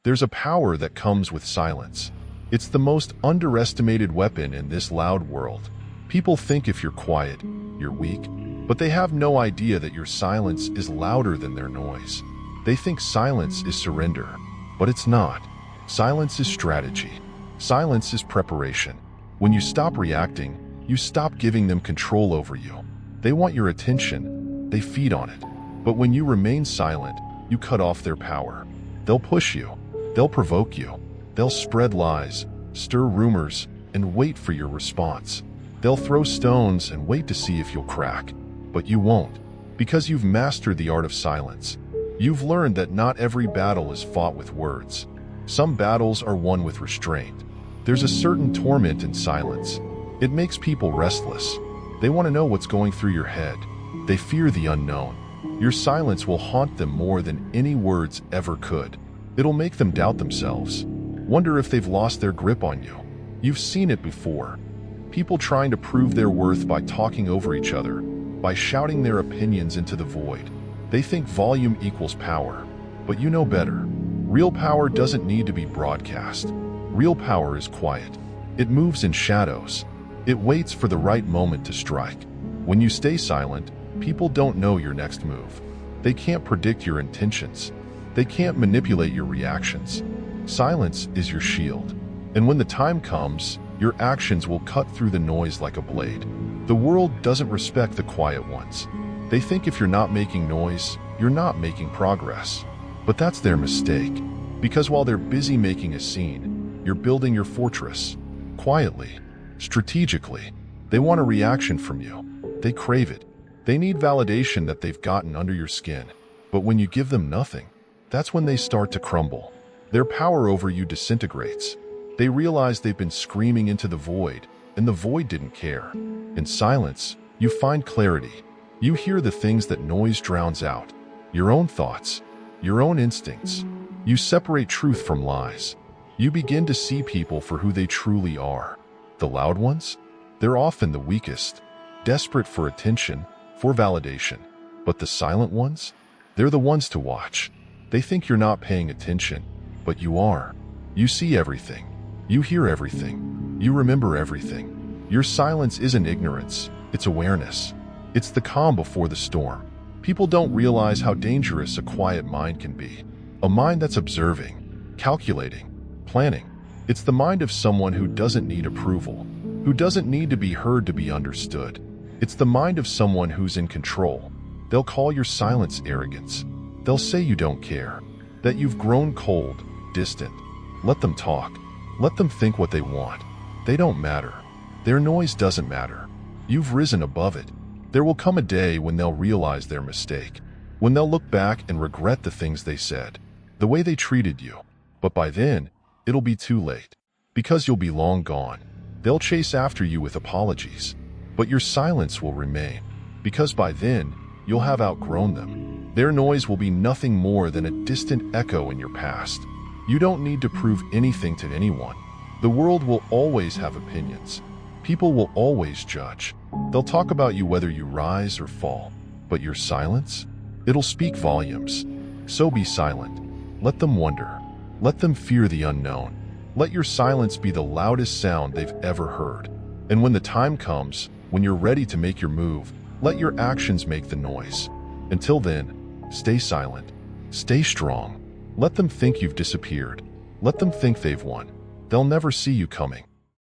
There's a power that comes with silence. It's the most underestimated weapon in this loud world. People think if you're quiet, you're weak, but they have no idea that your silence is louder than their noise. They think silence is surrender, but it's not. Silence is strategy. Silence is preparation. When you stop reacting, you stop giving them control over you. They want your attention. They feed on it. But when you remain silent, you cut off their power. They'll push you. They'll provoke you. They'll spread lies, stir rumors, and wait for your response. They'll throw stones and wait to see if you'll crack. But you won't, because you've mastered the art of silence. You've learned that not every battle is fought with words. Some battles are won with restraint. There's a certain torment in silence. It makes people restless. They want to know what's going through your head. They fear the unknown. Your silence will haunt them more than any words ever could. It'll make them doubt themselves. Wonder if they've lost their grip on you. You've seen it before. People trying to prove their worth by talking over each other, by shouting their opinions into the void. They think volume equals power, but you know better. Real power doesn't need to be broadcast. Real power is quiet. It moves in shadows. It waits for the right moment to strike. When you stay silent, people don't know your next move. They can't predict your intentions. They can't manipulate your reactions. Silence is your shield. And when the time comes, your actions will cut through the noise like a blade. The world doesn't respect the quiet ones. They think if you're not making noise, you're not making progress. But that's their mistake. Because while they're busy making a scene, you're building your fortress. Quietly, strategically. They want a reaction from you. They crave it. They need validation that they've gotten under your skin. But when you give them nothing, that's when they start to crumble. Their power over you disintegrates. They realize they've been screaming into the void, and the void didn't care. In silence, you find clarity. You hear the things that noise drowns out. Your own thoughts, your own instincts. You separate truth from lies. You begin to see people for who they truly are. The loud ones? They're often the weakest, desperate for attention, for validation. But the silent ones? They're the ones to watch. They think you're not paying attention, but you are. You see everything. You hear everything. You remember everything. Your silence isn't ignorance, it's awareness. It's the calm before the storm. People don't realize how dangerous a quiet mind can be. A mind that's observing, calculating, planning. It's the mind of someone who doesn't need approval, who doesn't need to be heard to be understood. It's the mind of someone who's in control. They'll call your silence arrogance. They'll say you don't care, that you've grown cold, distant. Let them talk. Let them think what they want. They don't matter. Their noise doesn't matter. You've risen above it. There will come a day when they'll realize their mistake, when they'll look back and regret the things they said, the way they treated you. But by then, it'll be too late, because you'll be long gone. They'll chase after you with apologies, but your silence will remain, because by then, you'll have outgrown them. Their noise will be nothing more than a distant echo in your past. You don't need to prove anything to anyone. The world will always have opinions. People will always judge. They'll talk about you whether you rise or fall. But your silence? It'll speak volumes. So be silent. Let them wonder. Let them fear the unknown. Let your silence be the loudest sound they've ever heard. And when the time comes, when you're ready to make your move, let your actions make the noise. Until then, stay silent. Stay strong. Let them think you've disappeared. Let them think they've won. They'll never see you coming.